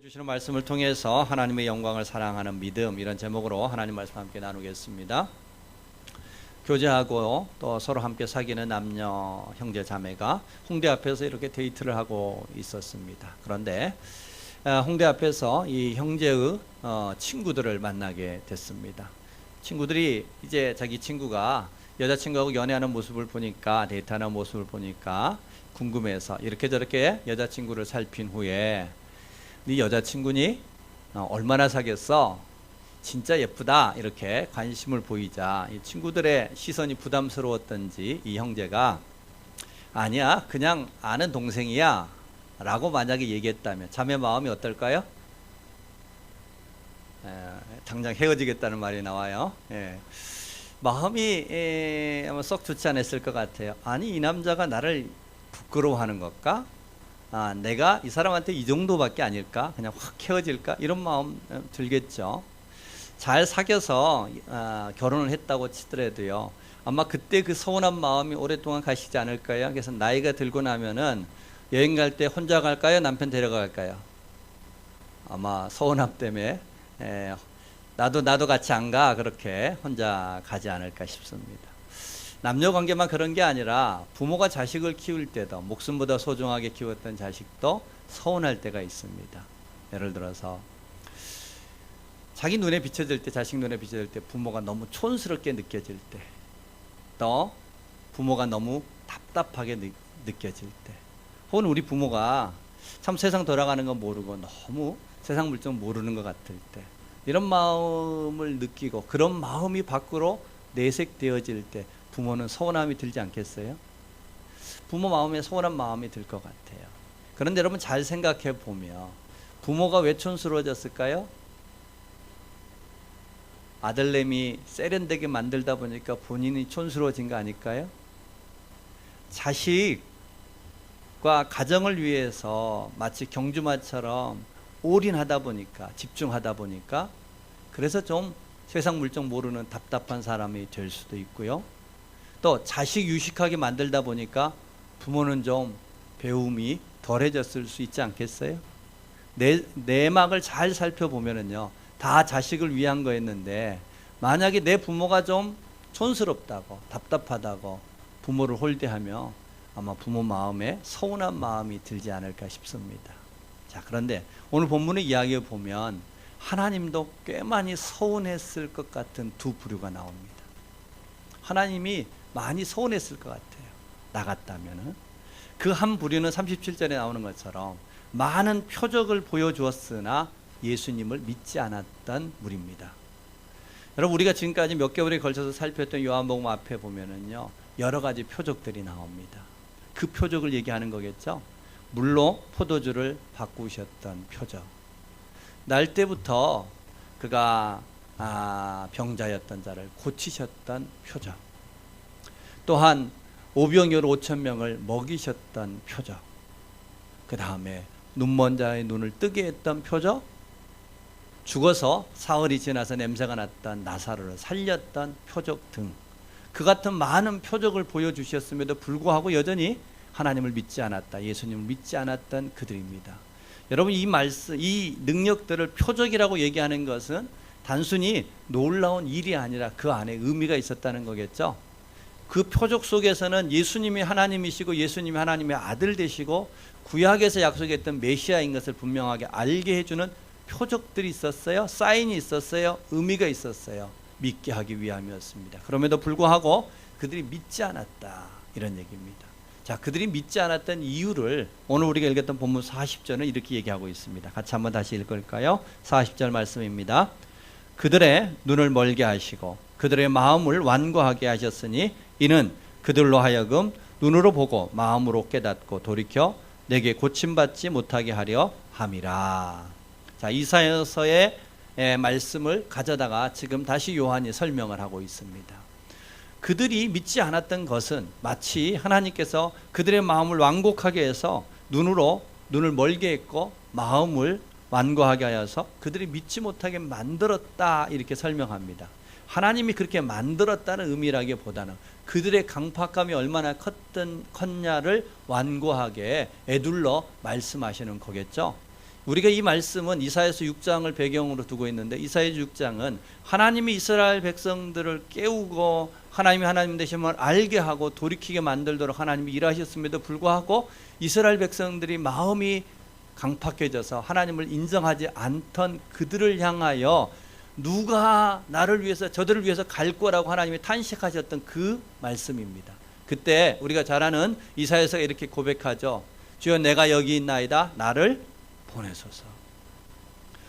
주시는 말씀을 통해서 하나님의 영광을 사랑하는 믿음, 이런 제목으로 하나님 말씀 함께 나누겠습니다. 교제하고 또 서로 함께 사귀는 남녀 형제 자매가 홍대 앞에서 이렇게 데이트를 하고 있었습니다. 그런데 홍대 앞에서 이 형제의 친구들을 만나게 됐습니다. 친구들이 이제 자기 친구가 여자친구하고 연애하는 모습을 보니까, 데이트하는 모습을 보니까 궁금해서 이렇게 저렇게 여자친구를 살핀 후에, 네 여자친구니? 얼마나 사귀었어? 진짜 예쁘다. 이렇게 관심을 보이자 이 친구들의 시선이 부담스러웠던지 이 형제가 아니야, 그냥 아는 동생이야 라고 만약에 얘기했다면 자매 마음이 어떨까요? 당장 헤어지겠다는 말이 나와요. 마음이 아마 썩 좋지 않았을 것 같아요. 아니, 이 남자가 나를 부끄러워하는 걸까? 내가 이 사람한테 이 정도밖에 아닐까? 그냥 확 헤어질까? 이런 마음 들겠죠. 잘 사귀어서 결혼을 했다고 치더라도요, 아마 그때 그 서운한 마음이 오랫동안 가시지 않을까요? 그래서 나이가 들고 나면은 여행 갈 때 혼자 갈까요? 남편 데려갈까요? 아마 서운함 때문에 나도 같이 안 가, 그렇게 혼자 가지 않을까 싶습니다. 남녀 관계만 그런 게 아니라 부모가 자식을 키울 때도 목숨보다 소중하게 키웠던 자식도 서운할 때가 있습니다. 예를 들어서 자기 눈에 비춰질 때, 자식 눈에 비춰질 때 부모가 너무 촌스럽게 느껴질 때, 또 부모가 너무 답답하게 느껴질 때, 혹은 우리 부모가 참 세상 돌아가는 거 모르고 너무 세상 물정 모르는 것 같을 때, 이런 마음을 느끼고 그런 마음이 밖으로 내색되어질 때 부모는 서운함이 들지 않겠어요? 부모 마음에 서운한 마음이 들 것 같아요. 그런데 여러분 잘 생각해 보면 부모가 왜 촌스러워졌을까요? 아들내미 세련되게 만들다 보니까 본인이 촌스러워진 거 아닐까요? 자식과 가정을 위해서 마치 경주마처럼 올인하다 보니까, 집중하다 보니까, 그래서 좀 세상 물정 모르는 답답한 사람이 될 수도 있고요. 또 자식 유식하게 만들다 보니까 부모는 좀 배움이 덜해졌을 수 있지 않겠어요? 내막을 잘 살펴보면은요, 다 자식을 위한 거였는데, 만약에 내 부모가 좀 촌스럽다고 답답하다고 부모를 홀대하며 아마 부모 마음에 서운한 마음이 들지 않을까 싶습니다. 자, 그런데 오늘 본문의 이야기를 보면 하나님도 꽤 많이 서운했을 것 같은 두 부류가 나옵니다. 하나님이 많이 서운했을 것 같아요. 나 같다면은. 그 한 부류는 37절에 나오는 것처럼 많은 표적을 보여주었으나 예수님을 믿지 않았던 무리입니다. 여러분, 우리가 지금까지 몇 개월에 걸쳐서 살폈던 요한복음 앞에 보면은요, 여러 가지 표적들이 나옵니다. 그 표적을 얘기하는 거겠죠. 물로 포도주를 바꾸셨던 표적, 날 때부터 그가 병자였던 자를 고치셨던 표적, 또한 오병이어 5,000명을 먹이셨던 표적, 그 다음에 눈먼 자의 눈을 뜨게 했던 표적, 죽어서 사흘이 지나서 냄새가 났던 나사로를 살렸던 표적 등, 그 같은 많은 표적을 보여주셨음에도 불구하고 여전히 하나님을 믿지 않았다, 예수님을 믿지 않았던 그들입니다. 여러분, 이 말씀, 이 능력들을 표적이라고 얘기하는 것은 단순히 놀라운 일이 아니라 그 안에 의미가 있었다는 거겠죠. 그 표적 속에서는 예수님이 하나님이시고 예수님이 하나님의 아들 되시고 구약에서 약속했던 메시아인 것을 분명하게 알게 해주는 표적들이 있었어요. 사인이 있었어요. 의미가 있었어요. 믿게 하기 위함이었습니다. 그럼에도 불구하고 그들이 믿지 않았다, 이런 얘기입니다. 자, 그들이 믿지 않았던 이유를 오늘 우리가 읽었던 본문 40절은 이렇게 얘기하고 있습니다. 같이 한번 다시 읽을까요? 40절 말씀입니다. 그들의 눈을 멀게 하시고 그들의 마음을 완고하게 하셨으니 이는 그들로 하여금 눈으로 보고 마음으로 깨닫고 돌이켜 내게 고침받지 못하게 하려 함이라. 자, 이사야서의 말씀을 가져다가 지금 다시 요한이 설명을 하고 있습니다. 그들이 믿지 않았던 것은 마치 하나님께서 그들의 마음을 완곡하게 해서 눈을 멀게 했고 마음을 완고하게 하여서 그들이 믿지 못하게 만들었다, 이렇게 설명합니다. 하나님이 그렇게 만들었다는 의미라기보다는 그들의 강팍감이 얼마나 컸냐를 완고하게 애둘러 말씀하시는 거겠죠. 우리가 이 말씀은 이사야서 6장을 배경으로 두고 있는데, 이사야 6장은 하나님이 이스라엘 백성들을 깨우고 하나님이 하나님 되심을 알게 하고 돌이키게 만들도록 하나님이 일하셨음에도 불구하고 이스라엘 백성들이 마음이 강팍해져서 하나님을 인정하지 않던 그들을 향하여 누가 나를 위해서, 저들을 위해서 갈 거라고 하나님이 탄식하셨던 그 말씀입니다. 그때 우리가 잘 아는 이사야서가 이렇게 고백하죠. 주여, 내가 여기 있나이다, 나를 보내소서.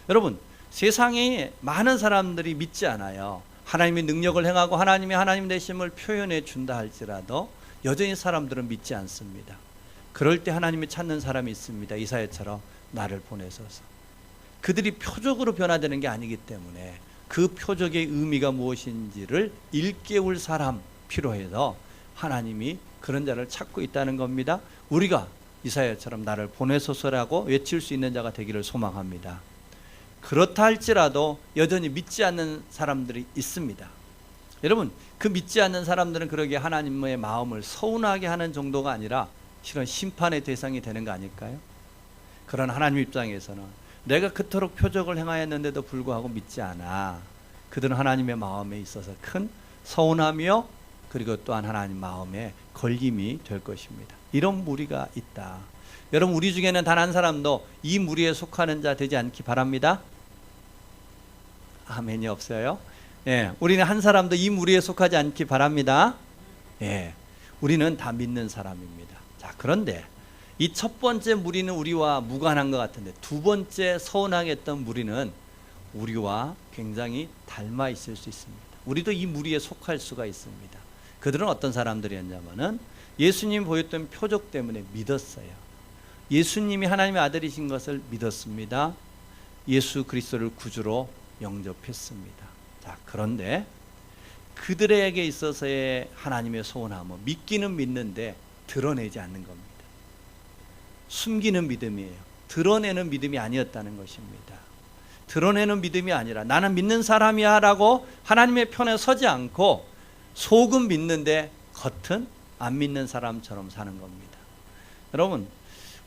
여러분, 세상에 많은 사람들이 믿지 않아요. 하나님의 능력을 행하고 하나님이 하나님 되심을 표현해 준다 할지라도 여전히 사람들은 믿지 않습니다. 그럴 때 하나님이 찾는 사람이 있습니다. 이사야처럼 나를 보내소서. 그들이 표적으로 변화되는 게 아니기 때문에 그 표적의 의미가 무엇인지를 일깨울 사람 필요해서 하나님이 그런 자를 찾고 있다는 겁니다. 우리가 이사야처럼 나를 보내소서라고 외칠 수 있는 자가 되기를 소망합니다. 그렇다 할지라도 여전히 믿지 않는 사람들이 있습니다. 여러분, 그 믿지 않는 사람들은 그러기에 하나님의 마음을 서운하게 하는 정도가 아니라 실은 심판의 대상이 되는 거 아닐까요? 그런 하나님 입장에서는 내가 그토록 표적을 행하였는데도 불구하고 믿지 않아. 그들은 하나님의 마음에 있어서 큰 서운하며 그리고 또한 하나님 마음에 걸림이 될 것입니다. 이런 무리가 있다. 여러분, 우리 중에는 단 한 사람도 이 무리에 속하는 자 되지 않기 바랍니다. 아멘이 없어요? 예, 우리는 한 사람도 이 무리에 속하지 않기 바랍니다. 예, 우리는 다 믿는 사람입니다. 자, 그런데 이 첫 번째 무리는 우리와 무관한 것 같은데, 두 번째 서운하게 했던 무리는 우리와 굉장히 닮아 있을 수 있습니다. 우리도 이 무리에 속할 수가 있습니다. 그들은 어떤 사람들이었냐면은 예수님 보였던 표적 때문에 믿었어요. 예수님이 하나님의 아들이신 것을 믿었습니다. 예수 그리스도를 구주로 영접했습니다. 자, 그런데 그들에게 있어서의 하나님의 소원함은 믿기는 믿는데 드러내지 않는 겁니다. 숨기는 믿음이에요. 드러내는 믿음이 아니었다는 것입니다. 드러내는 믿음이 아니라 나는 믿는 사람이야 라고 하나님의 편에 서지 않고 속은 믿는데 겉은 안 믿는 사람처럼 사는 겁니다. 여러분,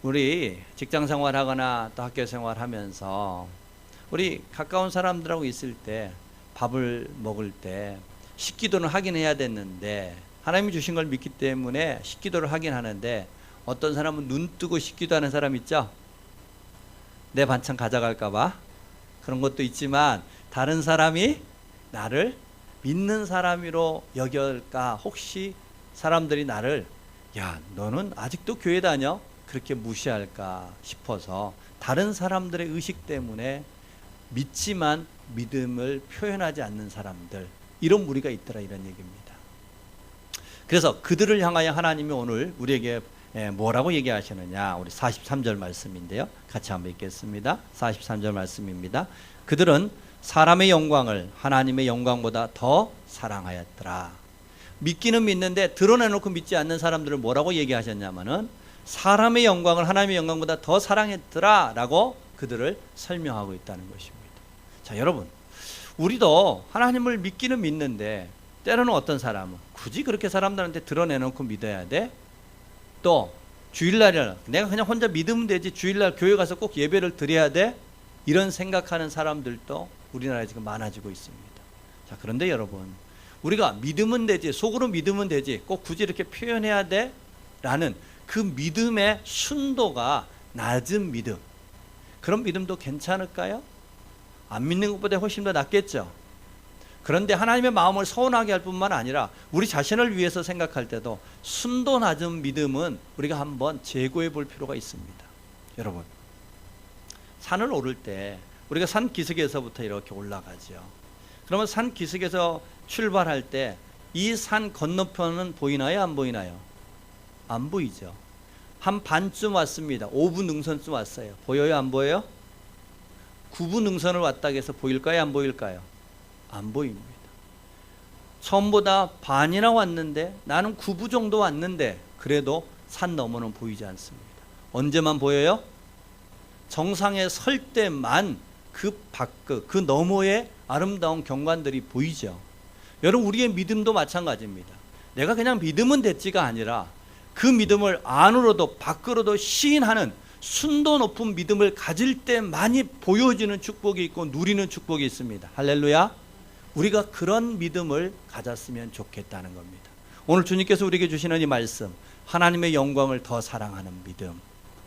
우리 직장 생활하거나 또 학교 생활하면서 우리 가까운 사람들하고 있을 때 밥을 먹을 때 식기도는 하긴 해야 됐는데, 하나님이 주신 걸 믿기 때문에 식기도를 하긴 하는데, 어떤 사람은 눈 뜨고 식기도 하는 사람 있죠? 내 반찬 가져갈까 봐 그런 것도 있지만, 다른 사람이 나를 믿는 사람으로 여길까, 혹시 사람들이 나를 야, 너는 아직도 교회 다녀? 그렇게 무시할까 싶어서 다른 사람들의 의식 때문에 믿지만 믿음을 표현하지 않는 사람들, 이런 무리가 있더라, 이런 얘기입니다. 그래서 그들을 향하여 하나님이 오늘 우리에게 뭐라고 얘기하시느냐, 우리 43절 말씀인데요, 같이 한번 읽겠습니다. 43절 말씀입니다. 그들은 사람의 영광을 하나님의 영광보다 더 사랑하였더라. 믿기는 믿는데 드러내놓고 믿지 않는 사람들을 뭐라고 얘기하셨냐면은 사람의 영광을 하나님의 영광보다 더 사랑했더라 라고 그들을 설명하고 있다는 것입니다. 자, 여러분, 우리도 하나님을 믿기는 믿는데 때로는 어떤 사람은 굳이 그렇게 사람들한테 드러내놓고 믿어야 돼? 또 주일날이라 내가 그냥 혼자 믿으면 되지, 주일날 교회 가서 꼭 예배를 드려야 돼? 이런 생각하는 사람들도 우리나라에 지금 많아지고 있습니다. 자, 그런데 여러분, 우리가 믿으면 되지, 속으로 믿으면 되지, 꼭 굳이 이렇게 표현해야 돼? 라는 그 믿음의 순도가 낮은 믿음, 그런 믿음도 괜찮을까요? 안 믿는 것보다 훨씬 더 낫겠죠. 그런데 하나님의 마음을 서운하게 할 뿐만 아니라 우리 자신을 위해서 생각할 때도 순도 낮은 믿음은 우리가 한번 재고해 볼 필요가 있습니다. 여러분, 산을 오를 때 우리가 산 기슭에서부터 이렇게 올라가죠. 그러면 산 기슭에서 출발할 때 이 산 건너편은 보이나요, 안 보이나요? 안 보이죠. 한 반쯤 왔습니다. 5분 능선쯤 왔어요. 보여요, 안 보여요? 9분 능선을 왔다고 해서 보일까요, 안 보일까요? 안 보입니다. 처음보다 반이나 왔는데, 나는 9부 정도 왔는데 그래도 산 너머는 보이지 않습니다. 언제만 보여요? 정상에 설 때만 그 밖, 그 너머의 아름다운 경관들이 보이죠. 여러분, 우리의 믿음도 마찬가지입니다. 내가 그냥 믿으면 됐지가 아니라 그 믿음을 안으로도 밖으로도 시인하는 순도 높은 믿음을 가질 때 많이 보여지는 축복이 있고 누리는 축복이 있습니다. 할렐루야. 우리가 그런 믿음을 가졌으면 좋겠다는 겁니다. 오늘 주님께서 우리에게 주시는 이 말씀, 하나님의 영광을 더 사랑하는 믿음.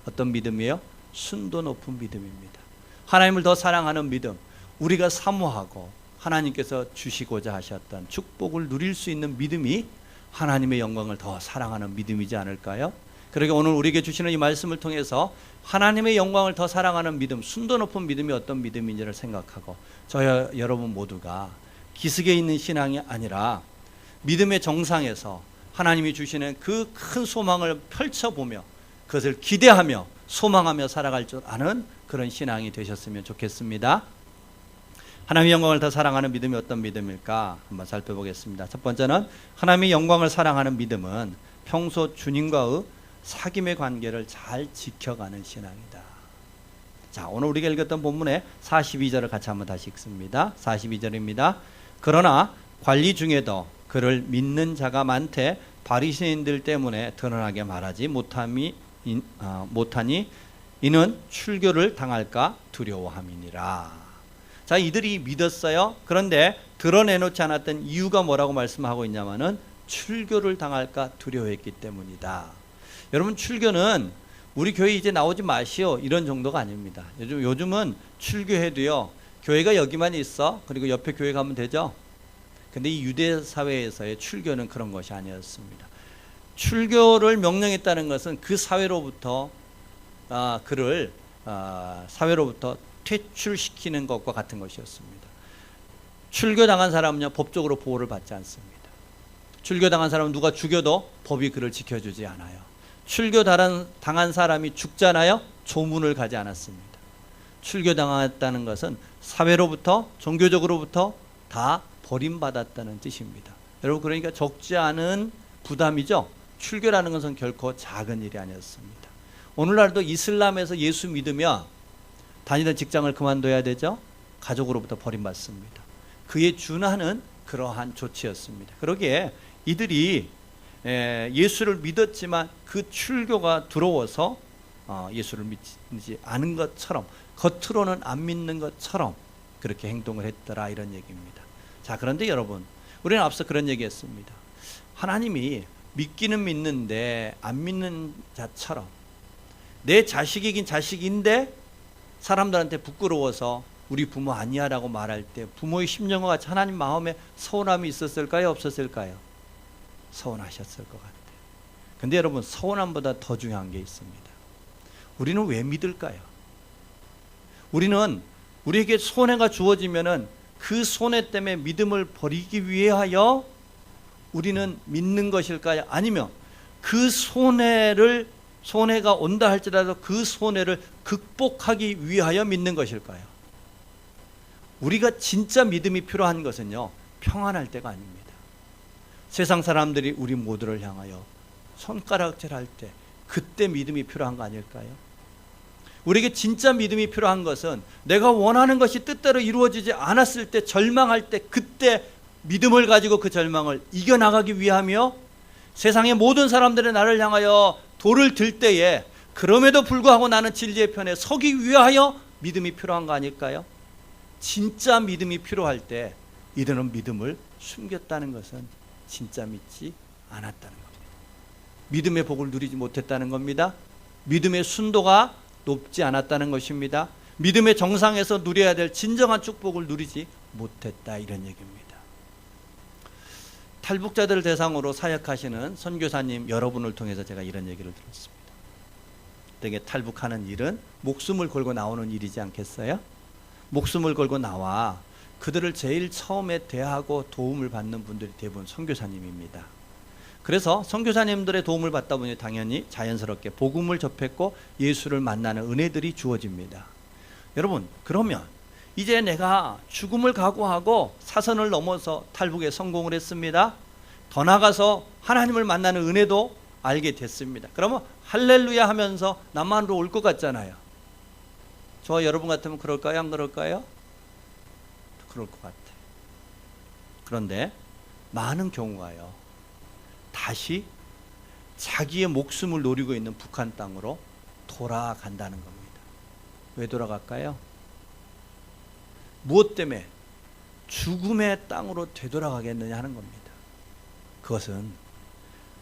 어떤 믿음이에요? 순도 높은 믿음입니다. 하나님을 더 사랑하는 믿음, 우리가 사모하고 하나님께서 주시고자 하셨던 축복을 누릴 수 있는 믿음이 하나님의 영광을 더 사랑하는 믿음이지 않을까요? 그러게 오늘 우리에게 주시는 이 말씀을 통해서 하나님의 영광을 더 사랑하는 믿음, 순도 높은 믿음이 어떤 믿음인지를 생각하고 여러분 모두가 기슭에 있는 신앙이 아니라 믿음의 정상에서 하나님이 주시는 그 큰 소망을 펼쳐보며 그것을 기대하며 소망하며 살아갈 줄 아는 그런 신앙이 되셨으면 좋겠습니다. 하나님의 영광을 더 사랑하는 믿음이 어떤 믿음일까 한번 살펴보겠습니다. 첫 번째는 하나님의 영광을 사랑하는 믿음은 평소 주님과의 사귐의 관계를 잘 지켜가는 신앙이다. 자, 오늘 우리가 읽었던 본문의 42절을 같이 한번 다시 읽습니다. 42절입니다. 그러나 관리 중에도 그를 믿는 자가 많되 바리새인들 때문에 드러나게 말하지 못하니 이는 출교를 당할까 두려워함이니라. 자, 이들이 믿었어요. 그런데 드러내놓지 않았던 이유가 뭐라고 말씀하고 있냐면은 출교를 당할까 두려워했기 때문이다. 여러분, 출교는 우리 교회 이제 나오지 마시오 이런 정도가 아닙니다. 요즘은 출교해도요, 교회가 여기만 있어. 그리고 옆에 교회 가면 되죠. 근데 이 유대 사회에서의 출교는 그런 것이 아니었습니다. 출교를 명령했다는 것은 그 사회로부터 그를 사회로부터 퇴출시키는 것과 같은 것이었습니다. 출교당한 사람은요, 법적으로 보호를 받지 않습니다. 출교당한 사람은 누가 죽여도 법이 그를 지켜주지 않아요. 출교당한 사람이 죽잖아요, 조문을 가지 않았습니다. 출교당했다는 것은 사회로부터, 종교적으로부터 다 버림받았다는 뜻입니다. 여러분, 그러니까 적지 않은 부담이죠. 출교라는 것은 결코 작은 일이 아니었습니다. 오늘날도 이슬람에서 예수 믿으면 다니던 직장을 그만둬야 되죠. 가족으로부터 버림받습니다. 그에 준하는 그러한 조치였습니다. 그러기에 이들이 예수를 믿었지만 그 출교가 두려워서 예수를 믿지 않은 것처럼, 겉으로는 안 믿는 것처럼 그렇게 행동을 했더라, 이런 얘기입니다. 자, 그런데 여러분, 우리는 앞서 그런 얘기했습니다. 하나님이 믿기는 믿는데 안 믿는 자처럼, 내 자식이긴 자식인데 사람들한테 부끄러워서 우리 부모 아니야 라고 말할 때 부모의 심정과 같이 하나님 마음에 서운함이 있었을까요, 없었을까요? 서운하셨을 것 같아요. 근데 여러분, 서운함보다 더 중요한 게 있습니다. 우리는 왜 믿을까요? 우리에게 손해가 주어지면은 그 손해 때문에 믿음을 버리기 위하여 우리는 믿는 것일까요? 아니면 그 손해가 온다 할지라도 그 손해를 극복하기 위하여 믿는 것일까요? 우리가 진짜 믿음이 필요한 것은요, 평안할 때가 아닙니다. 세상 사람들이 우리 모두를 향하여 손가락질할 때, 그때 믿음이 필요한 거 아닐까요? 우리에게 진짜 믿음이 필요한 것은 내가 원하는 것이 뜻대로 이루어지지 않았을 때, 절망할 때, 그때 믿음을 가지고 그 절망을 이겨나가기 위하며, 세상의 모든 사람들이 나를 향하여 돌을 들 때에 그럼에도 불구하고 나는 진리의 편에 서기 위하여 믿음이 필요한 거 아닐까요? 진짜 믿음이 필요할 때 이들은 믿음을 숨겼다는 것은 진짜 믿지 않았다는 겁니다. 믿음의 복을 누리지 못했다는 겁니다. 믿음의 순도가 높지 않았다는 것입니다. 믿음의 정상에서 누려야 될 진정한 축복을 누리지 못했다, 이런 얘기입니다. 탈북자들을 대상으로 사역하시는 선교사님 여러분을 통해서 제가 이런 얘기를 들었습니다. 되게 탈북하는 일은 목숨을 걸고 나오는 일이지 않겠어요? 목숨을 걸고 나와 그들을 제일 처음에 대하고 도움을 받는 분들이 대부분 선교사님입니다. 그래서 선교사님들의 도움을 받다 보니 당연히 자연스럽게 복음을 접했고 예수를 만나는 은혜들이 주어집니다. 여러분, 그러면 이제 내가 죽음을 각오하고 사선을 넘어서 탈북에 성공을 했습니다. 더 나아가서 하나님을 만나는 은혜도 알게 됐습니다. 그러면 할렐루야 하면서 남한으로 올 것 같잖아요. 저 여러분 같으면 그럴까요, 안 그럴까요? 그럴 것 같아요. 그런데 많은 경우가요, 다시 자기의 목숨을 노리고 있는 북한 땅으로 돌아간다는 겁니다. 왜 돌아갈까요? 무엇 때문에? 죽음의 땅으로 되돌아가겠느냐 하는 겁니다. 그것은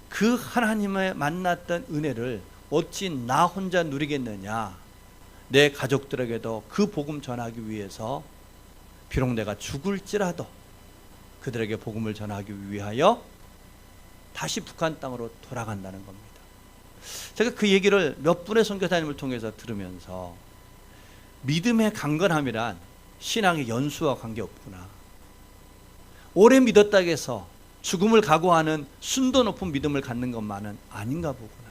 그 하나님을 만났던 은혜를 어찌 나 혼자 누리겠느냐, 내 가족들에게도 그 복음 전하기 위해서 비록 내가 죽을지라도 그들에게 복음을 전하기 위하여 다시 북한 땅으로 돌아간다는 겁니다. 제가 그 얘기를 몇 분의 선교사님을 통해서 들으면서 믿음의 강건함이란 신앙의 연수와 관계없구나, 오래 믿었다고 해서 죽음을 각오하는 순도 높은 믿음을 갖는 것만은 아닌가 보구나.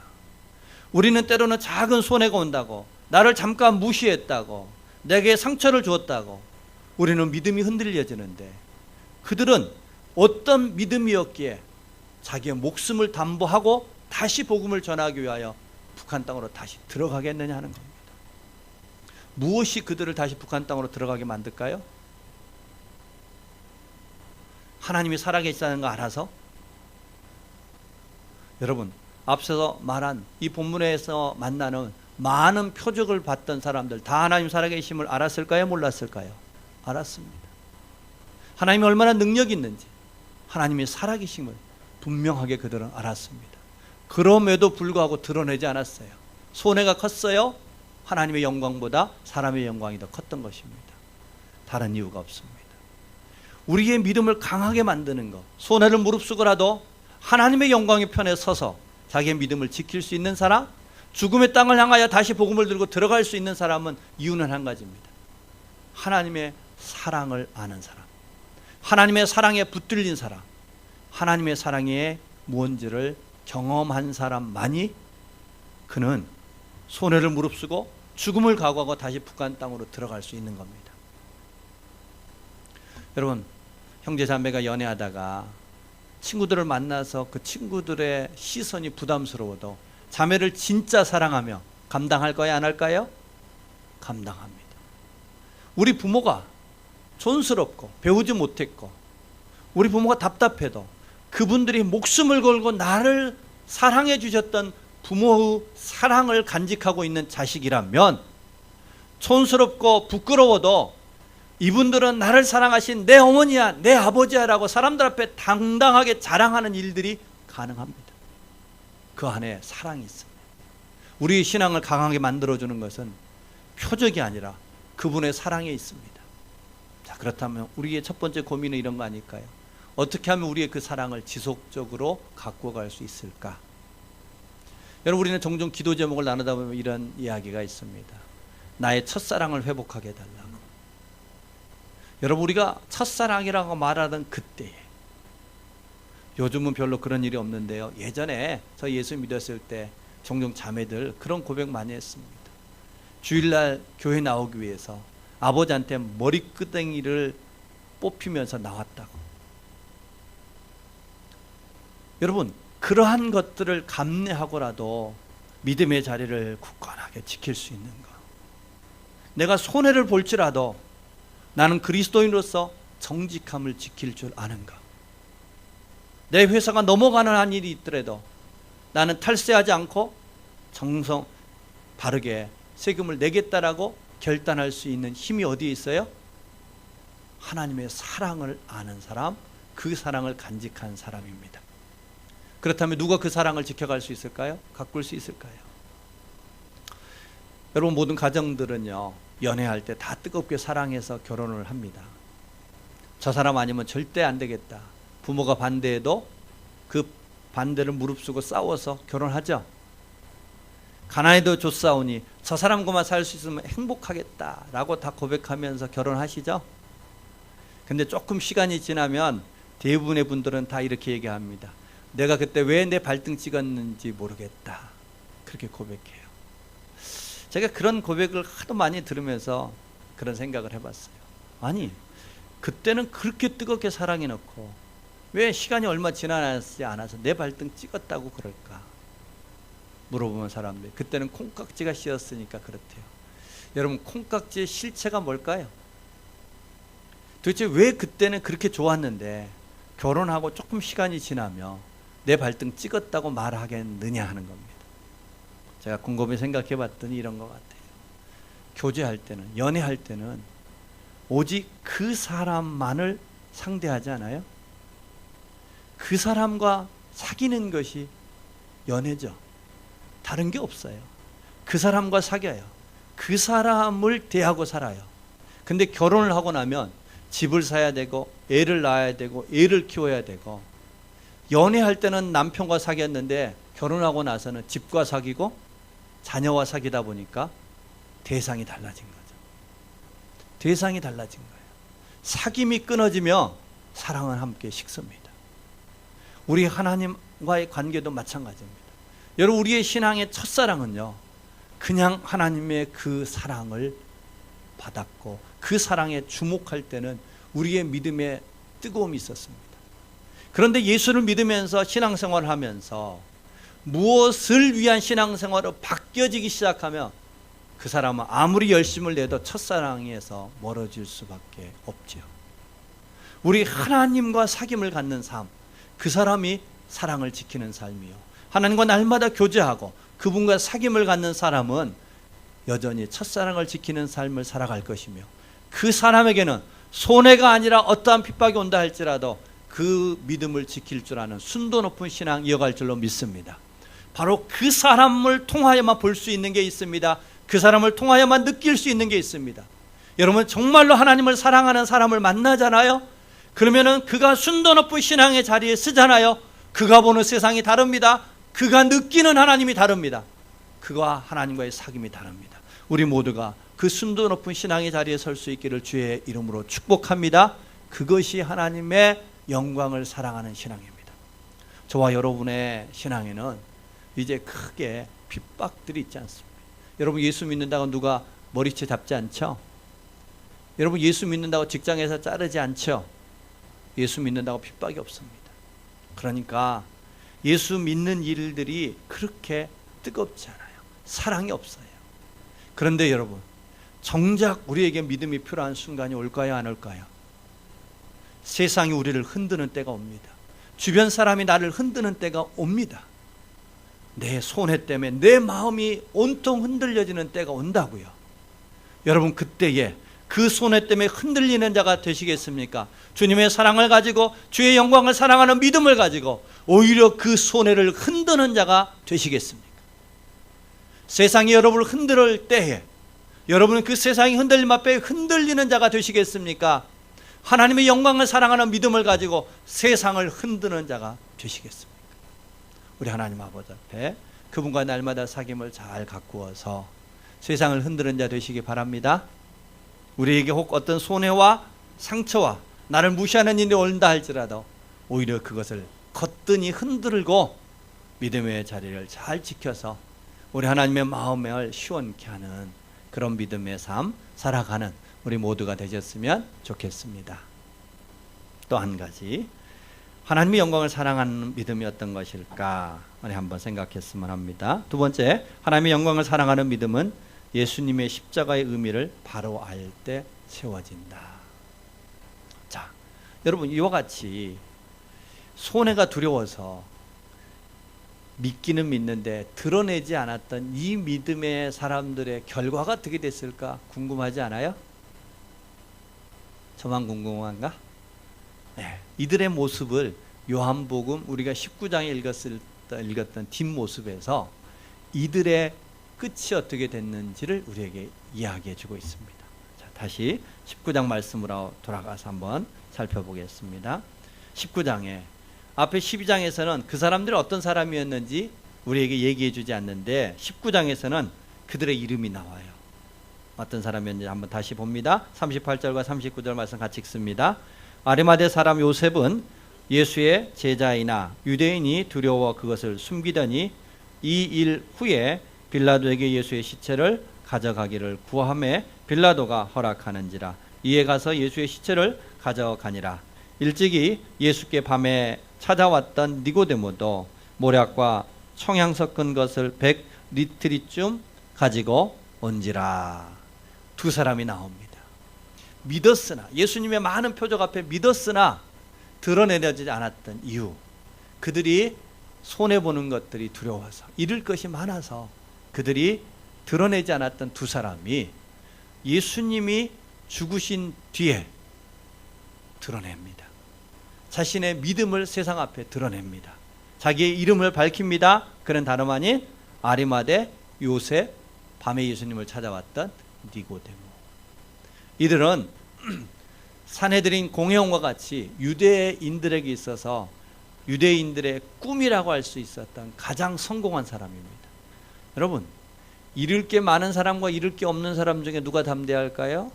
우리는 때로는 작은 손해가 온다고, 나를 잠깐 무시했다고, 내게 상처를 주었다고 우리는 믿음이 흔들려지는데, 그들은 어떤 믿음이었기에 자기의 목숨을 담보하고 다시 복음을 전하기 위하여 북한 땅으로 다시 들어가겠느냐 하는 겁니다. 무엇이 그들을 다시 북한 땅으로 들어가게 만들까요? 하나님이 살아계시다는 거 알아서? 여러분, 앞서서 말한 이 본문에서 만나는 많은 표적을 봤던 사람들 다 하나님 살아계심을 알았을까요? 몰랐을까요? 알았습니다. 하나님이 얼마나 능력이 있는지, 하나님이 살아계심을 분명하게 그들은 알았습니다. 그럼에도 불구하고 드러내지 않았어요. 손해가 컸어요? 하나님의 영광보다 사람의 영광이 더 컸던 것입니다. 다른 이유가 없습니다. 우리의 믿음을 강하게 만드는 것, 손해를 무릅쓰고라도 하나님의 영광의 편에 서서 자기의 믿음을 지킬 수 있는 사람, 죽음의 땅을 향하여 다시 복음을 들고 들어갈 수 있는 사람은 이유는 한 가지입니다. 하나님의 사랑을 아는 사람, 하나님의 사랑에 붙들린 사람, 하나님의 사랑의 무언지를 경험한 사람만이 그는 손해를 무릅쓰고 죽음을 각오하고 다시 북한 땅으로 들어갈 수 있는 겁니다. 여러분, 형제 자매가 연애하다가 친구들을 만나서 그 친구들의 시선이 부담스러워도 자매를 진짜 사랑하며 감당할까요? 안 할까요? 감당합니다. 우리 부모가 촌스럽고 배우지 못했고 우리 부모가 답답해도 그분들이 목숨을 걸고 나를 사랑해 주셨던 부모의 사랑을 간직하고 있는 자식이라면 촌스럽고 부끄러워도 이분들은 나를 사랑하신 내 어머니야, 내 아버지야 라고 사람들 앞에 당당하게 자랑하는 일들이 가능합니다. 그 안에 사랑이 있습니다. 우리의 신앙을 강하게 만들어주는 것은 표적이 아니라 그분의 사랑에 있습니다. 자, 그렇다면 우리의 첫 번째 고민은 이런 거 아닐까요? 어떻게 하면 우리의 그 사랑을 지속적으로 갖고 갈 수 있을까? 여러분, 우리는 종종 기도 제목을 나누다 보면 이런 이야기가 있습니다. 나의 첫사랑을 회복하게 해달라고. 여러분, 우리가 첫사랑이라고 말하던 그때에, 요즘은 별로 그런 일이 없는데요, 예전에 저 예수 믿었을 때 종종 자매들 그런 고백 많이 했습니다. 주일날 교회 나오기 위해서 아버지한테 머리끄댕이를 뽑히면서 나왔다고. 여러분, 그러한 것들을 감내하고라도 믿음의 자리를 굳건하게 지킬 수 있는 것, 내가 손해를 볼지라도 나는 그리스도인으로서 정직함을 지킬 줄 아는 것, 내 회사가 넘어가는 한 일이 있더라도 나는 탈세하지 않고 정성 바르게 세금을 내겠다라고 결단할 수 있는 힘이 어디에 있어요? 하나님의 사랑을 아는 사람, 그 사랑을 간직한 사람입니다. 그렇다면 누가 그 사랑을 지켜갈 수 있을까요? 가꿀 수 있을까요? 여러분, 모든 가정들은요, 연애할 때 다 뜨겁게 사랑해서 결혼을 합니다. 저 사람 아니면 절대 안 되겠다, 부모가 반대해도 그 반대를 무릅쓰고 싸워서 결혼하죠. 가난해도 좋사오니 저 사람과만 살 수 있으면 행복하겠다라고 다 고백하면서 결혼하시죠. 근데 조금 시간이 지나면 대부분의 분들은 다 이렇게 얘기합니다. 내가 그때 왜 내 발등 찍었는지 모르겠다, 그렇게 고백해요. 제가 그런 고백을 하도 많이 들으면서 그런 생각을 해봤어요. 아니, 그때는 그렇게 뜨겁게 사랑해놓고 왜 시간이 얼마 지나지 않아서 내 발등 찍었다고 그럴까? 물어보면 사람들이 그때는 콩깍지가 씌었으니까 그렇대요. 여러분, 콩깍지의 실체가 뭘까요? 도대체 왜 그때는 그렇게 좋았는데 결혼하고 조금 시간이 지나며 내 발등 찍었다고 말하겠느냐 하는 겁니다. 제가 곰곰이 생각해 봤더니 이런 것 같아요. 교제할 때는, 연애할 때는 오직 그 사람만을 상대하지 않아요? 그 사람과 사귀는 것이 연애죠. 다른 게 없어요. 그 사람과 사귀어요. 그 사람을 대하고 살아요. 근데 결혼을 하고 나면 집을 사야 되고 애를 낳아야 되고 애를 키워야 되고, 연애할 때는 남편과 사귀었는데 결혼하고 나서는 집과 사귀고 자녀와 사귀다 보니까 대상이 달라진 거죠. 대상이 달라진 거예요. 사귐이 끊어지며 사랑은 함께 식습니다. 우리 하나님과의 관계도 마찬가지입니다. 여러분, 우리의 신앙의 첫사랑은요, 그냥 하나님의 그 사랑을 받았고 그 사랑에 주목할 때는 우리의 믿음에 뜨거움이 있었습니다. 그런데 예수를 믿으면서 신앙생활을 하면서 무엇을 위한 신앙생활로 바뀌어지기 시작하면 그 사람은 아무리 열심을 내도 첫사랑에서 멀어질 수밖에 없죠. 우리 하나님과 사귐을 갖는 삶, 그 사람이 사랑을 지키는 삶이요, 하나님과 날마다 교제하고 그분과 사귐을 갖는 사람은 여전히 첫사랑을 지키는 삶을 살아갈 것이며, 그 사람에게는 손해가 아니라 어떠한 핍박이 온다 할지라도 그 믿음을 지킬 줄 아는 순도 높은 신앙 이어갈 줄로 믿습니다. 바로 그 사람을 통하여만 볼 수 있는 게 있습니다. 그 사람을 통하여만 느낄 수 있는 게 있습니다. 여러분, 정말로 하나님을 사랑하는 사람을 만나잖아요. 그러면은 그가 순도 높은 신앙의 자리에 쓰잖아요. 그가 보는 세상이 다릅니다. 그가 느끼는 하나님이 다릅니다. 그가 하나님과의 사귐이 다릅니다. 우리 모두가 그 순도 높은 신앙의 자리에 설 수 있기를 주의 이름으로 축복합니다. 그것이 하나님의 영광을 사랑하는 신앙입니다. 저와 여러분의 신앙에는 이제 크게 핍박들이 있지 않습니다. 여러분, 예수 믿는다고 누가 머리채 잡지 않죠? 여러분, 예수 믿는다고 직장에서 자르지 않죠? 예수 믿는다고 핍박이 없습니다. 그러니까 예수 믿는 일들이 그렇게 뜨겁지 않아요. 사랑이 없어요. 그런데 여러분, 정작 우리에게 믿음이 필요한 순간이 올까요, 안 올까요? 세상이 우리를 흔드는 때가 옵니다. 주변 사람이 나를 흔드는 때가 옵니다. 내 손해 때문에 내 마음이 온통 흔들려지는 때가 온다고요. 여러분, 그때에 그 손해 때문에 흔들리는 자가 되시겠습니까? 주님의 사랑을 가지고 주의 영광을 사랑하는 믿음을 가지고 오히려 그 손해를 흔드는 자가 되시겠습니까? 세상이 여러분을 흔들 때에 여러분은 그 세상이 흔들림 앞에 흔들리는 자가 되시겠습니까? 하나님의 영광을 사랑하는 믿음을 가지고 세상을 흔드는 자가 되시겠습니까? 우리 하나님 아버지 앞에 그분과 날마다 사귐을 잘 가꾸어서 세상을 흔드는 자 되시기 바랍니다. 우리에게 혹 어떤 손해와 상처와 나를 무시하는 일이 온다 할지라도 오히려 그것을 거뜬히 흔들고 믿음의 자리를 잘 지켜서 우리 하나님의 마음을 시원케 하는 그런 믿음의 삶 살아가는 우리 모두가 되셨으면 좋겠습니다. 또 한 가지, 하나님의 영광을 사랑하는 믿음이 어떤 것일까 우리 한번 생각했으면 합니다. 두 번째, 하나님의 영광을 사랑하는 믿음은 예수님의 십자가의 의미를 바로 알 때 세워진다. 자, 여러분, 이와 같이 손해가 두려워서 믿기는 믿는데 드러내지 않았던 이 믿음의 사람들의 결과가 어떻게 됐을까 궁금하지 않아요? 저만 궁금한가? 네, 이들의 모습을 요한복음 우리가 19장에 읽었던 뒷모습에서 이들의 끝이 어떻게 됐는지를 우리에게 이야기해 주고 있습니다. 자, 다시 19장 말씀으로 돌아가서 한번 살펴보겠습니다. 19장에 앞에 12장에서는 그 사람들이 어떤 사람이었는지 우리에게 얘기해 주지 않는데 19장에서는 그들의 이름이 나와요. 어떤 사람이었는지 한번 다시 봅니다. 38절과 39절 말씀 같이 읽습니다. 아리마대 사람 요셉은 예수의 제자이나 유대인이 두려워 그것을 숨기더니 이 일 후에 빌라도에게 예수의 시체를 가져가기를 구하매 빌라도가 허락하는지라. 이에 가서 예수의 시체를 가져가니라. 일찍이 예수께 밤에 찾아왔던 니고데모도 모략과 청향 섞은 것을 100리트리쯤 가지고 온지라. 두 사람이 나옵니다. 믿었으나, 예수님의 많은 표적 앞에 믿었으나 드러내려지지 않았던 이유, 그들이 손해보는 것들이 두려워서, 잃을 것이 많아서 그들이 드러내지 않았던 두 사람이 예수님이 죽으신 뒤에 드러냅니다. 자신의 믿음을 세상 앞에 드러냅니다. 자기의 이름을 밝힙니다. 그는 다름 아닌 아리마대 요셉, 밤에 예수님을 찾아왔던 니고데모. 이들은 산헤드린 공회원과 같이 유대인들에게 있어서 유대인들의 꿈이라고 할 수 있었던 가장 성공한 사람입니다. 여러분, 잃을 게 많은 사람과 잃을 게 없는 사람 중에 누가 담대할까요?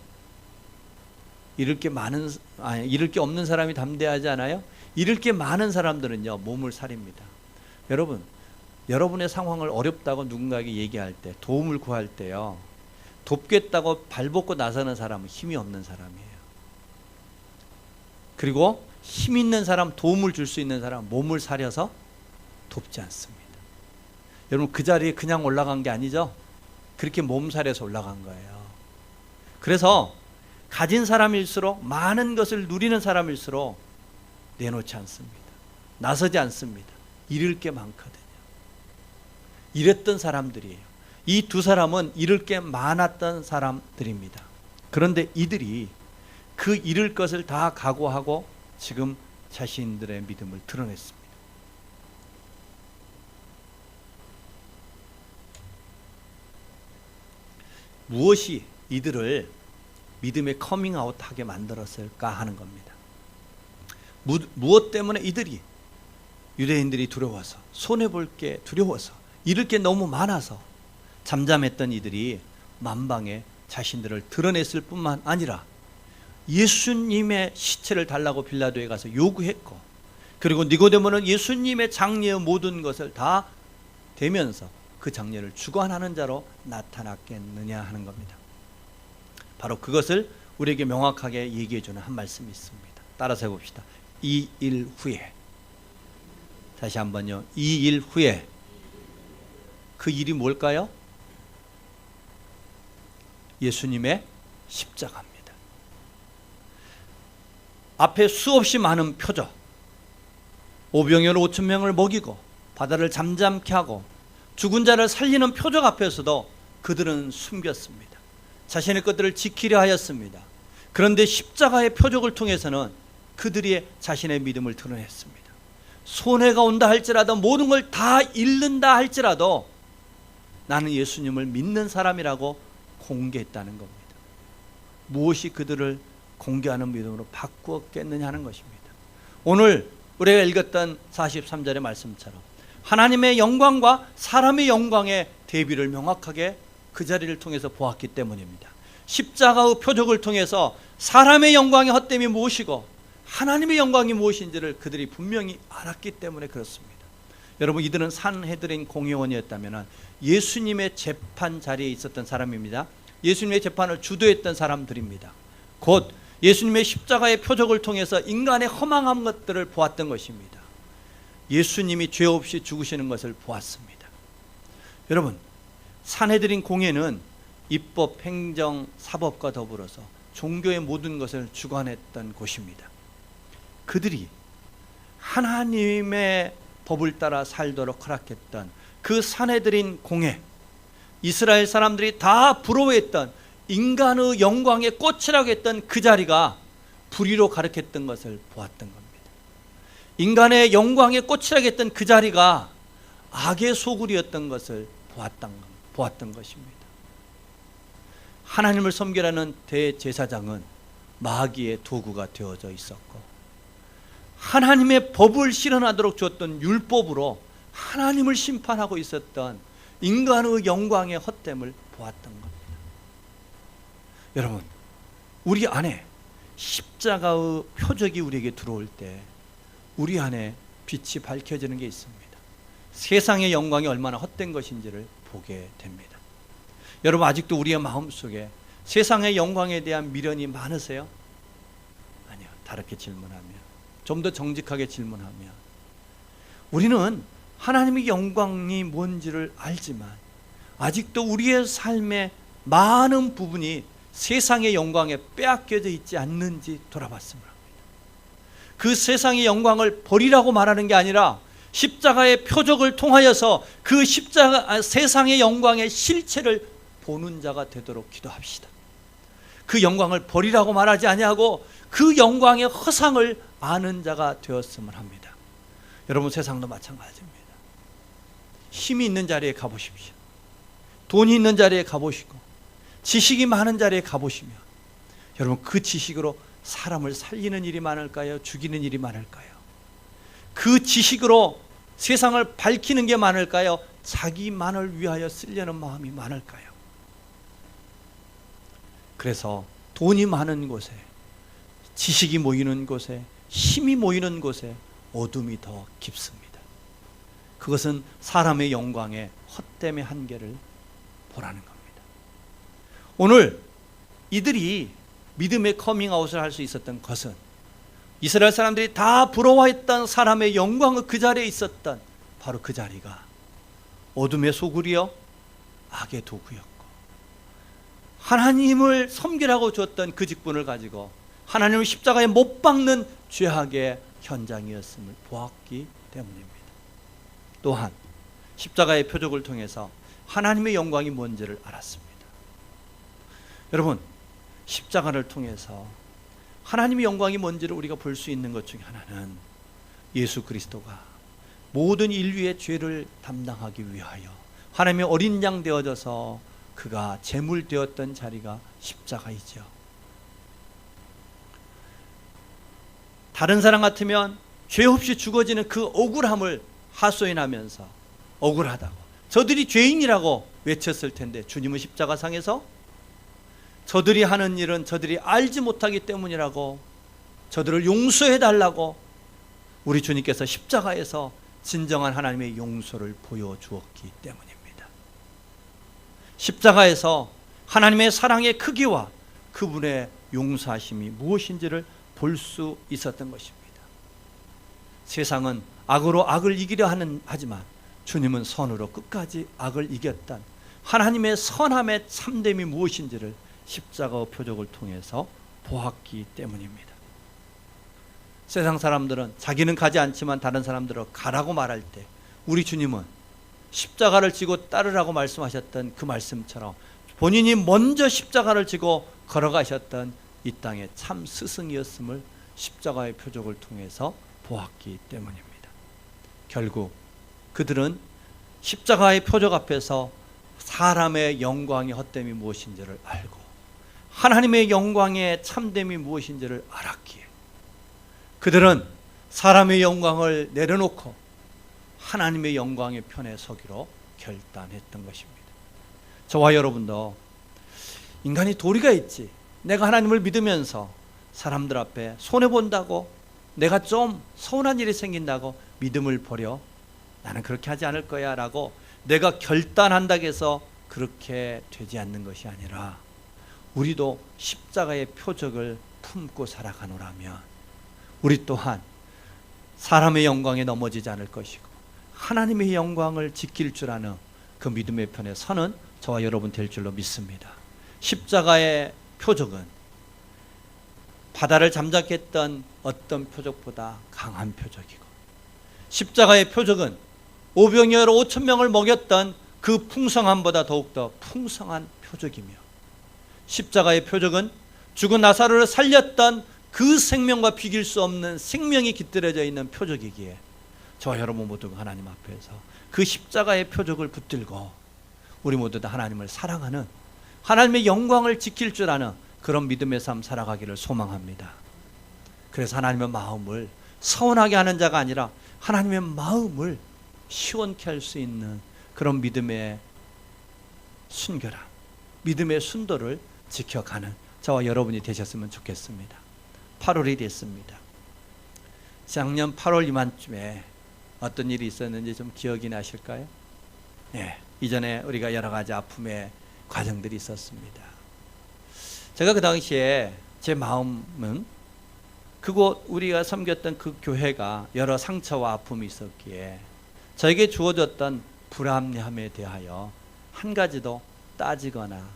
잃을 게 없는 사람이 담대하지 않아요? 잃을 게 많은 사람들은요, 몸을 사립니다. 여러분, 여러분의 상황을 어렵다고 누군가에게 얘기할 때, 도움을 구할 때요, 돕겠다고 발벗고 나서는 사람은 힘이 없는 사람이에요. 그리고 힘 있는 사람, 도움을 줄 수 있는 사람, 몸을 사려서 돕지 않습니다. 여러분, 그 자리에 그냥 올라간 게 아니죠? 그렇게 몸살에서 올라간 거예요. 그래서 가진 사람일수록, 많은 것을 누리는 사람일수록 내놓지 않습니다. 나서지 않습니다. 잃을 게 많거든요. 이랬던 사람들이에요. 이 두 사람은 잃을 게 많았던 사람들입니다. 그런데 이들이 그 잃을 것을 다 각오하고 지금 자신들의 믿음을 드러냈습니다. 무엇이 이들을 믿음의 커밍아웃하게 만들었을까 하는 겁니다. 무엇 때문에 이들이, 유대인들이 두려워서, 손해볼 게 두려워서, 잃을 게 너무 많아서 잠잠했던 이들이 만방에 자신들을 드러냈을 뿐만 아니라 예수님의 시체를 달라고 빌라도에 가서 요구했고, 그리고 니고데모는 예수님의 장례의 모든 것을 다 대면서 그 장례를 주관하는 자로 나타났겠느냐 하는 겁니다. 바로 그것을 우리에게 명확하게 얘기해 주는 한 말씀이 있습니다. 따라서 해봅시다. 이 일 후에, 다시 한번요. 이 일 후에. 그 일이 뭘까요? 예수님의 십자가입니다. 앞에 수없이 많은 표적, 오병이어 5천 명을 먹이고 바다를 잠잠케 하고 죽은 자를 살리는 표적 앞에서도 그들은 숨겼습니다. 자신의 것들을 지키려 하였습니다. 그런데 십자가의 표적을 통해서는 그들이 자신의 믿음을 드러냈습니다. 손해가 온다 할지라도, 모든 걸 다 잃는다 할지라도 나는 예수님을 믿는 사람이라고 공개했다는 겁니다. 무엇이 그들을 공개하는 믿음으로 바꾸었겠느냐 하는 것입니다. 오늘 우리가 읽었던 43절의 말씀처럼 하나님의 영광과 사람의 영광의 대비를 명확하게 그 자리를 통해서 보았기 때문입니다. 십자가의 표적을 통해서 사람의 영광의 헛됨이 무엇이고 하나님의 영광이 무엇인지를 그들이 분명히 알았기 때문에 그렇습니다. 여러분, 이들은 산헤드린 공회원이었다면 예수님의 재판 자리에 있었던 사람입니다. 예수님의 재판을 주도했던 사람들입니다. 곧 예수님의 십자가의 표적을 통해서 인간의 허망한 것들을 보았던 것입니다. 예수님이 죄 없이 죽으시는 것을 보았습니다. 여러분, 산헤드린 공회는 입법, 행정, 사법과 더불어서 종교의 모든 것을 주관했던 곳입니다. 그들이 하나님의 법을 따라 살도록 허락했던 그 산헤드린 공회, 이스라엘 사람들이 다 부러워했던 인간의 영광의 꽃이라고 했던 그 자리가 불의로 가르쳤던 것을 보았던 겁니다. 인간의 영광의 꽃이라고 했던 그 자리가 악의 소굴이었던 것을 보았던 것입니다. 하나님을 섬기라는 대제사장은 마귀의 도구가 되어져 있었고, 하나님의 법을 실현하도록 주었던 율법으로 하나님을 심판하고 있었던 인간의 영광의 헛됨을 보았던 겁니다. 여러분, 우리 안에 십자가의 표적이 우리에게 들어올 때 우리 안에 빛이 밝혀지는 게 있습니다. 세상의 영광이 얼마나 헛된 것인지를 보게 됩니다. 여러분, 아직도 우리의 마음속에 세상의 영광에 대한 미련이 많으세요? 아니요. 다르게 질문하면, 좀 더 정직하게 질문하면, 우리는 하나님의 영광이 뭔지를 알지만 아직도 우리의 삶의 많은 부분이 세상의 영광에 빼앗겨져 있지 않는지 돌아봤으면 합니다. 그 세상의 영광을 버리라고 말하는 게 아니라 십자가의 표적을 통하여서 그 십자가 세상의 영광의 실체를 보는 자가 되도록 기도합시다. 그 영광을 버리라고 말하지 아니하고 그 영광의 허상을 아는 자가 되었으면 합니다. 여러분, 세상도 마찬가지입니다. 힘이 있는 자리에 가보십시오. 돈이 있는 자리에 가보시고 지식이 많은 자리에 가보시면 여러분, 그 지식으로 사람을 살리는 일이 많을까요? 죽이는 일이 많을까요? 그 지식으로 세상을 밝히는 게 많을까요? 자기만을 위하여 쓰려는 마음이 많을까요? 그래서 돈이 많은 곳에, 지식이 모이는 곳에, 힘이 모이는 곳에 어둠이 더 깊습니다. 그것은 사람의 영광의 헛됨의 한계를 보라는 겁니다. 오늘 이들이 믿음의 커밍아웃을 할 수 있었던 것은 이스라엘 사람들이 다 부러워했던 사람의 영광의 그 자리에 있었던 바로 그 자리가 어둠의 소굴이요 악의 도구였고, 하나님을 섬기라고 줬던 그 직분을 가지고 하나님을 십자가에 못 박는 죄악의 현장이었음을 보았기 때문입니다. 또한 십자가의 표적을 통해서 하나님의 영광이 뭔지를 알았습니다. 여러분, 십자가를 통해서 하나님의 영광이 뭔지를 우리가 볼 수 있는 것 중에 하나는 예수 그리스도가 모든 인류의 죄를 담당하기 위하여 하나님의 어린 양 되어져서 그가 제물 되었던 자리가 십자가이죠. 다른 사람 같으면 죄 없이 죽어지는 그 억울함을 하소연하면서 억울하다고, 저들이 죄인이라고 외쳤을 텐데 주님은 십자가상에서 저들이 하는 일은 저들이 알지 못하기 때문이라고, 저들을 용서해달라고 우리 주님께서 십자가에서 진정한 하나님의 용서를 보여주었기 때문입니다. 십자가에서 하나님의 사랑의 크기와 그분의 용서하심이 무엇인지를 볼 수 있었던 것입니다. 세상은 악으로 악을 이기려 하지만 주님은 선으로 끝까지 악을 이겼던 하나님의 선함의 참됨이 무엇인지를 십자가의 표적을 통해서 보았기 때문입니다. 세상 사람들은 자기는 가지 않지만 다른 사람들은 가라고 말할 때 우리 주님은 십자가를 지고 따르라고 말씀하셨던 그 말씀처럼 본인이 먼저 십자가를 지고 걸어가셨던 이 땅의 참 스승이었음을 십자가의 표적을 통해서 보았기 때문입니다. 결국 그들은 십자가의 표적 앞에서 사람의 영광의 헛됨이 무엇인지를 알고 하나님의 영광의 참됨이 무엇인지를 알았기에 그들은 사람의 영광을 내려놓고 하나님의 영광의 편에 서기로 결단했던 것입니다. 저와 여러분도 인간이 도리가 있지, 내가 하나님을 믿으면서 사람들 앞에 손해본다고, 내가 좀 서운한 일이 생긴다고 믿음을 버려 나는 그렇게 하지 않을 거야 라고 내가 결단한다고 해서 그렇게 되지 않는 것이 아니라, 우리도 십자가의 표적을 품고 살아가노라면 우리 또한 사람의 영광에 넘어지지 않을 것이고 하나님의 영광을 지킬 줄 아는 그 믿음의 편에 서는 저와 여러분 될 줄로 믿습니다. 십자가의 표적은 바다를 잠자게 했던 어떤 표적보다 강한 표적이고, 십자가의 표적은 오병이어로 5,000명을 먹였던 그 풍성함보다 더욱더 풍성한 표적이며, 십자가의 표적은 죽은 나사로를 살렸던 그 생명과 비길 수 없는 생명이 깃들여져 있는 표적이기에 저와 여러분 모두가 하나님 앞에서 그 십자가의 표적을 붙들고 우리 모두 다 하나님을 사랑하는, 하나님의 영광을 지킬 줄 아는 그런 믿음의 삶 살아가기를 소망합니다. 그래서 하나님의 마음을 서운하게 하는 자가 아니라 하나님의 마음을 시원케 할 수 있는 그런 믿음의 순결함, 믿음의 순도를 지켜가는 저와 여러분이 되셨으면 좋겠습니다. 8월이 됐습니다. 작년 8월 이맘쯤에 어떤 일이 있었는지 좀 기억이 나실까요? 네, 이전에 우리가 여러 가지 아픔의 과정들이 있었습니다. 제가 그 당시에 제 마음은 그곳 우리가 섬겼던 그 교회가 여러 상처와 아픔이 있었기에 저에게 주어졌던 불합리함에 대하여 한 가지도 따지거나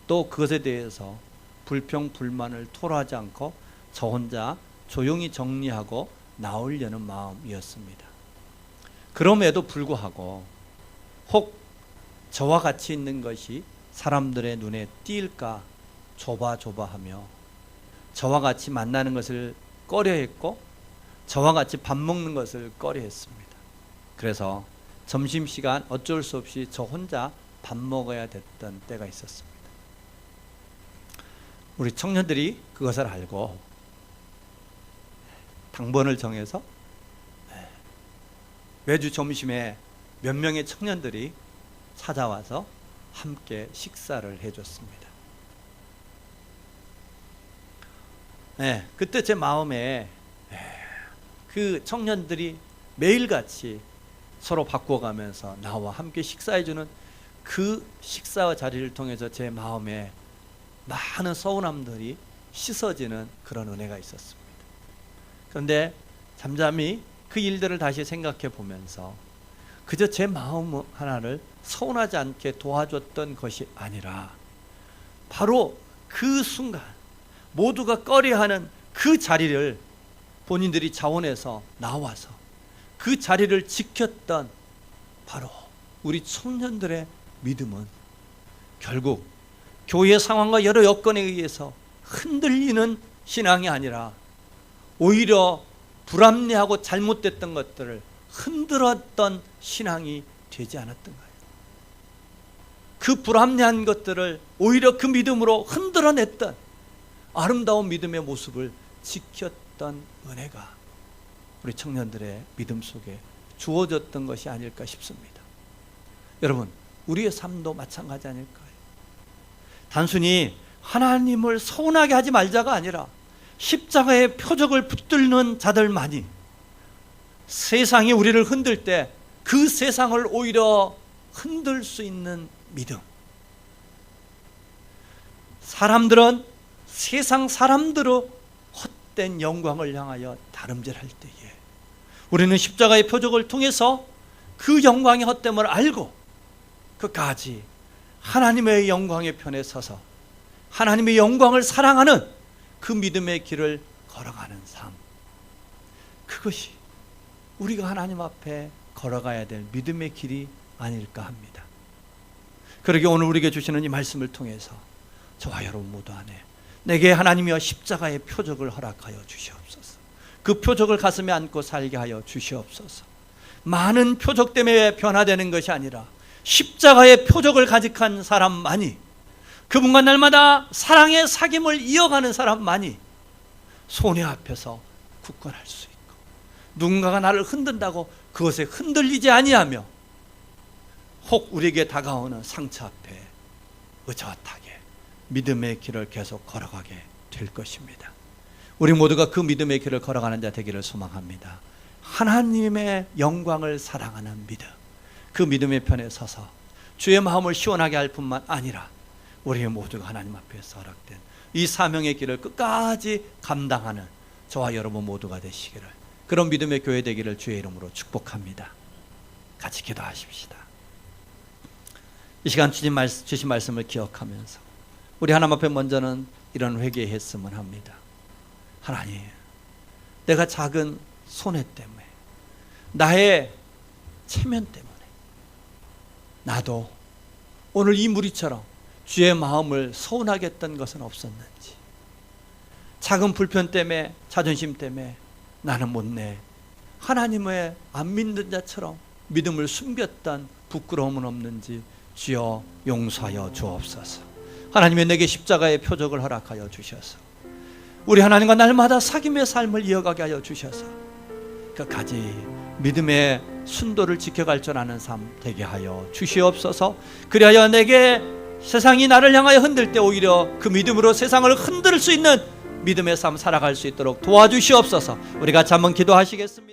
또 그것에 대해서 불평 불만을 토로하지 않고 저 혼자 조용히 정리하고 나오려는 마음이었습니다. 그럼에도 불구하고 혹 저와 같이 있는 것이 사람들의 눈에 띄일까 조바조바하며 저와 같이 만나는 것을 꺼려했고 저와 같이 밥 먹는 것을 꺼려했습니다. 그래서 점심시간 어쩔 수 없이 저 혼자 밥 먹어야 됐던 때가 있었습니다. 우리 청년들이 그것을 알고 당번을 정해서 매주 점심에 몇 명의 청년들이 찾아와서 함께 식사를 해줬습니다. 그때 제 마음에 그 청년들이 매일같이 서로 바꿔가면서 나와 함께 식사해주는 그 식사와 자리를 통해서 제 마음에 많은 서운함들이 씻어지는 그런 은혜가 있었습니다. 그런데 잠잠히 그 일들을 다시 생각해 보면서 그저 제 마음 하나를 서운하지 않게 도와줬던 것이 아니라 바로 그 순간 모두가 꺼려하는 그 자리를 본인들이 자원해서 나와서 그 자리를 지켰던 바로 우리 청년들의 믿음은 결국 교회 상황과 여러 여건에 의해서 흔들리는 신앙이 아니라 오히려 불합리하고 잘못됐던 것들을 흔들었던 신앙이 되지 않았던 거예요. 그 불합리한 것들을 오히려 그 믿음으로 흔들어냈던 아름다운 믿음의 모습을 지켰던 은혜가 우리 청년들의 믿음 속에 주어졌던 것이 아닐까 싶습니다. 여러분, 우리의 삶도 마찬가지 아닐까요? 단순히 하나님을 서운하게 하지 말자가 아니라 십자가의 표적을 붙들는 자들만이 세상이 우리를 흔들 때 그 세상을 오히려 흔들 수 있는 믿음. 사람들은 세상 사람들의 헛된 영광을 향하여 다름질할 때에 우리는 십자가의 표적을 통해서 그 영광의 헛됨을 알고 끝까지 하나님의 영광의 편에 서서 하나님의 영광을 사랑하는 그 믿음의 길을 걸어가는 삶, 그것이 우리가 하나님 앞에 걸어가야 될 믿음의 길이 아닐까 합니다. 그러게 오늘 우리에게 주시는 이 말씀을 통해서 저와 여러분 모두 안에 내게 하나님이여 십자가의 표적을 허락하여 주시옵소서. 그 표적을 가슴에 안고 살게 하여 주시옵소서. 많은 표적 때문에 변화되는 것이 아니라 십자가의 표적을 가직한 사람만이, 그분과 날마다 사랑의 사귐을 이어가는 사람만이 손해 앞에서 굳건할 수 있고, 누군가가 나를 흔든다고 그것에 흔들리지 아니하며 혹 우리에게 다가오는 상처 앞에 의젓하게 믿음의 길을 계속 걸어가게 될 것입니다. 우리 모두가 그 믿음의 길을 걸어가는 자 되기를 소망합니다. 하나님의 영광을 사랑하는 믿음, 그 믿음의 편에 서서 주의 마음을 시원하게 할 뿐만 아니라 우리 모두가 하나님 앞에서 허락된 이 사명의 길을 끝까지 감당하는 저와 여러분 모두가 되시기를, 그런 믿음의 교회 되기를 주의 이름으로 축복합니다. 같이 기도하십시다. 이 시간 주신 말씀을 기억하면서 우리 하나님 앞에 먼저는 이런 회개했으면 합니다. 하나님, 내가 작은 손해 때문에, 나의 체면 때문에 나도 오늘 이 무리처럼 주의 마음을 서운하게 했던 것은 없었는지, 작은 불편 때문에, 자존심 때문에 나는 못내 하나님의 안 믿는 자처럼 믿음을 숨겼던 부끄러움은 없는지 주여 용서하여 주옵소서. 하나님의 내게 십자가의 표적을 허락하여 주셔서 우리 하나님과 날마다 사귐의 삶을 이어가게 하여 주셔서 끝까지 믿음의 순도를 지켜갈 줄 아는 삶 되게 하여 주시옵소서. 그리하여 내게 세상이 나를 향하여 흔들 때 오히려 그 믿음으로 세상을 흔들 수 있는 믿음의 삶 살아갈 수 있도록 도와주시옵소서. 우리 같이 한번 기도하시겠습니다.